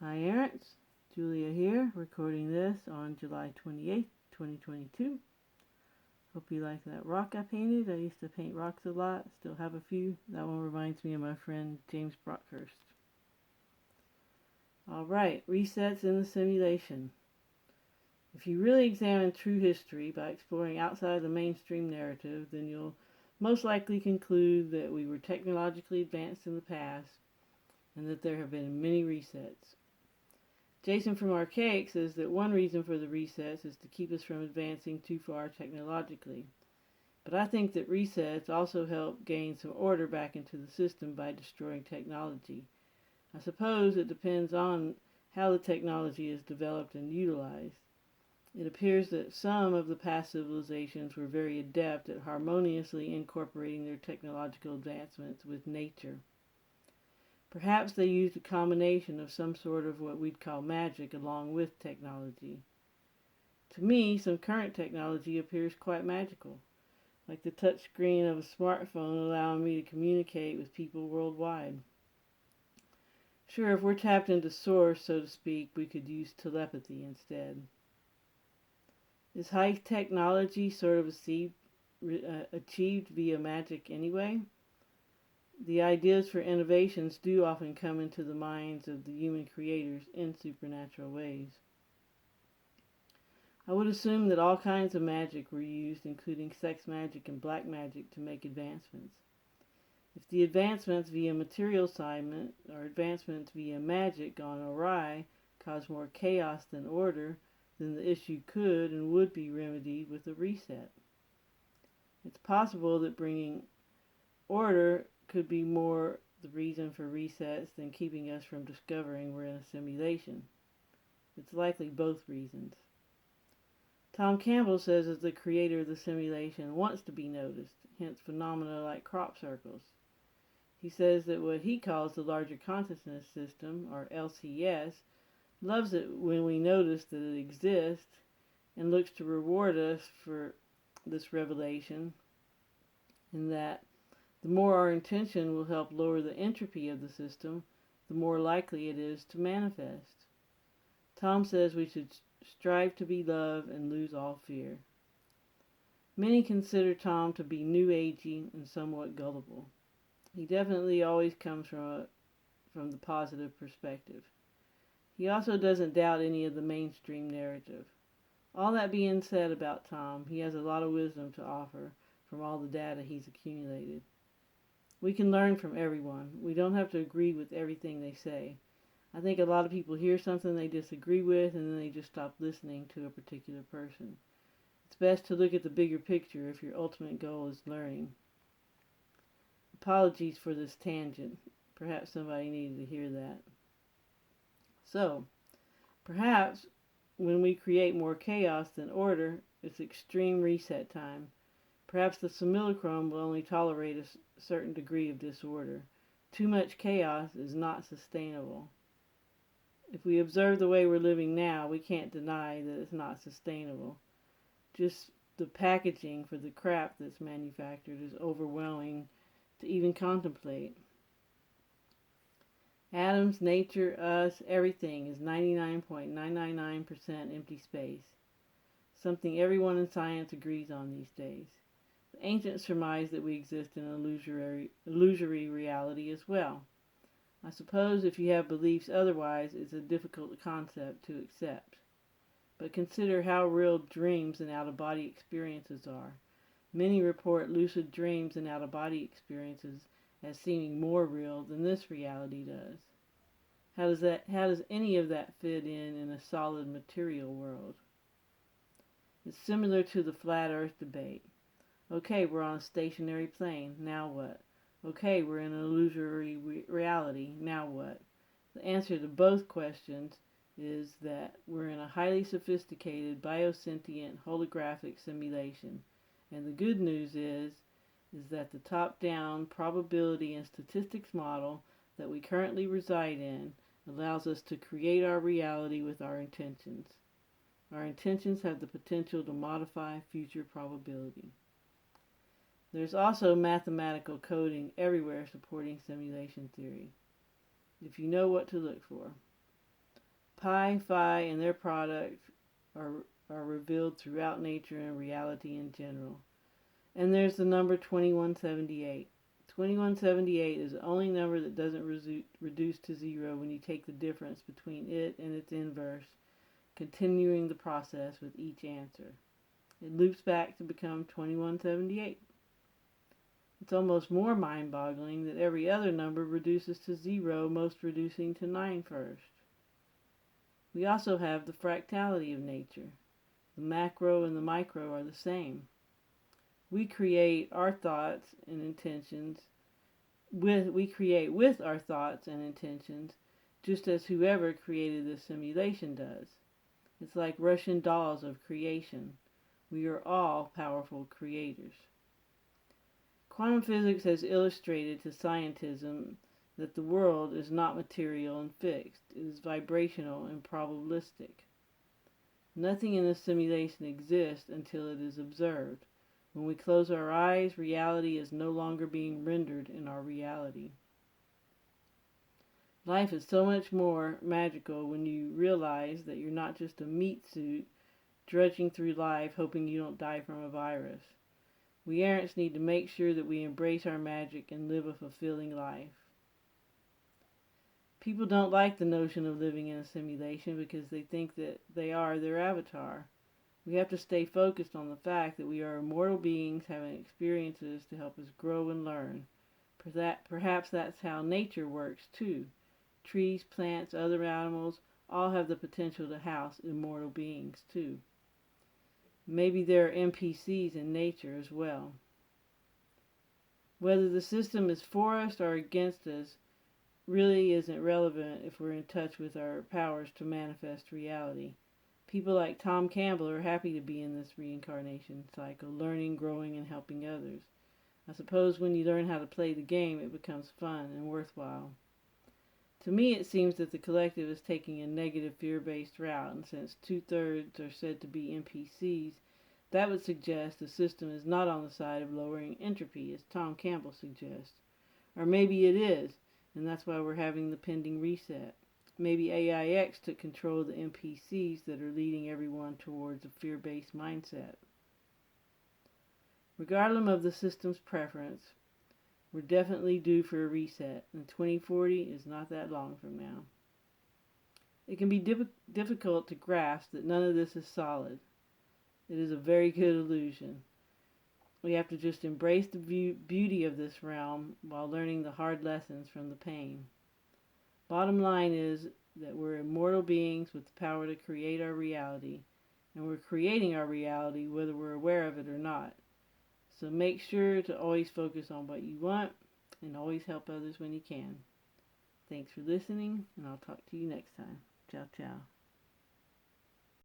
Hi, Errants. Julia here, recording this on July 28th, 2022. Hope you like that rock I painted. I used to paint rocks a lot, still have a few. That one reminds me of my friend James Brockhurst. Alright, resets in the simulation. If you really examine true history by exploring outside the mainstream narrative, then you'll most likely conclude that we were technologically advanced in the past and that there have been many resets. Jason from Archaic says that one reason for the resets is to keep us from advancing too far technologically. But I think that resets also help gain some order back into the system by destroying technology. I suppose it depends on how the technology is developed and utilized. It appears that some of the past civilizations were very adept at harmoniously incorporating their technological advancements with nature. Perhaps they used a combination of some sort of what we'd call magic along with technology. To me, some current technology appears quite magical, like the touch screen of a smartphone allowing me to communicate with people worldwide. Sure, if we're tapped into source, so to speak, we could use telepathy instead. Is high technology sort of achieved via magic anyway? The ideas for innovations do often come into the minds of the human creators in supernatural ways. I would assume that all kinds of magic were used, including sex magic and black magic, to make advancements. If the advancements via material assignment or advancements via magic gone awry cause more chaos than order, then the issue could and would be remedied with a reset. It's possible that bringing order could be more the reason for resets than keeping us from discovering we're in a simulation. It's likely both reasons. Tom Campbell says that the creator of the simulation wants to be noticed, hence phenomena like crop circles. He says that what he calls the larger consciousness system, or LCS, loves it when we notice that it exists and looks to reward us for this revelation, and that the more our intention will help lower the entropy of the system, the more likely it is to manifest. Tom says we should strive to be love and lose all fear. Many consider Tom to be new agey and somewhat gullible. He definitely always comes from the positive perspective. He also doesn't doubt any of the mainstream narrative. All that being said about Tom, he has a lot of wisdom to offer from all the data he's accumulated. We can learn from everyone. We don't have to agree with everything they say. I think a lot of people hear something they disagree with and then they just stop listening to a particular person. It's best to look at the bigger picture if your ultimate goal is learning. Apologies for this tangent. Perhaps somebody needed to hear that. So, perhaps when we create more chaos than order, it's extreme reset time. Perhaps the simulacrum will only tolerate a certain degree of disorder. Too much chaos is not sustainable. If we observe the way we're living now, we can't deny that it's not sustainable. Just the packaging for the crap that's manufactured is overwhelming to even contemplate. Atoms, nature, us, everything is 99.999% empty space. Something everyone in science agrees on these days. The ancients surmised that we exist in an illusory reality as well. I suppose if you have beliefs otherwise, it's a difficult concept to accept. But consider how real dreams and out-of-body experiences are. Many report lucid dreams and out-of-body experiences as seeming more real than this reality does. How does any of that fit in a solid material world? It's similar to the flat earth debate. Okay, we're on a stationary plane, now what? Okay, we're in an illusory reality, now what? The answer to both questions is that we're in a highly sophisticated, biosentient, holographic simulation. And the good news is that the top-down probability and statistics model that we currently reside in allows us to create our reality with our intentions. Our intentions have the potential to modify future probability. There's also mathematical coding everywhere supporting simulation theory, if you know what to look for. Pi, Phi, and their product are revealed throughout nature and reality in general. And there's the number 2178. 2178 is the only number that doesn't reduce to zero when you take the difference between it and its inverse, continuing the process with each answer. It loops back to become 2178. It's almost more mind-boggling that every other number reduces to zero, most reducing to 9 first. We also have the fractality of nature. The macro and the micro are the same. We create our thoughts and intentions with our thoughts and intentions, just as whoever created the simulation does. It's like Russian dolls of creation. We are all powerful creators. Quantum physics has illustrated to scientism that the world is not material and fixed. It is vibrational and probabilistic. Nothing in the simulation exists until it is observed. When we close our eyes, reality is no longer being rendered in our reality. Life is so much more magical when you realize that you're not just a meat suit drudging through life hoping you don't die from a virus. We errants need to make sure that we embrace our magic and live a fulfilling life. People don't like the notion of living in a simulation because they think that they are their avatar. We have to stay focused on the fact that we are immortal beings having experiences to help us grow and learn. Perhaps that's how nature works too. Trees, plants, other animals all have the potential to house immortal beings too. Maybe there are NPCs in nature as well. Whether the system is for us or against us really isn't relevant if we're in touch with our powers to manifest reality. People like Tom Campbell are happy to be in this reincarnation cycle, learning, growing, and helping others. I suppose when you learn how to play the game, it becomes fun and worthwhile. To me, it seems that the collective is taking a negative fear-based route, and since 2/3 are said to be NPCs, that would suggest the system is not on the side of lowering entropy, as Tom Campbell suggests. Or maybe it is, and that's why we're having the pending reset. Maybe AIX took control of the NPCs that are leading everyone towards a fear-based mindset. Regardless of the system's preference, we're definitely due for a reset, and 2040 is not that long from now. It can be difficult to grasp that none of this is solid. It is a very good illusion. We have to just embrace the beauty of this realm while learning the hard lessons from the pain. Bottom line is that we're immortal beings with the power to create our reality, and we're creating our reality whether we're aware of it or not. So make sure to always focus on what you want and always help others when you can. Thanks for listening, and I'll talk to you next time. Ciao, ciao.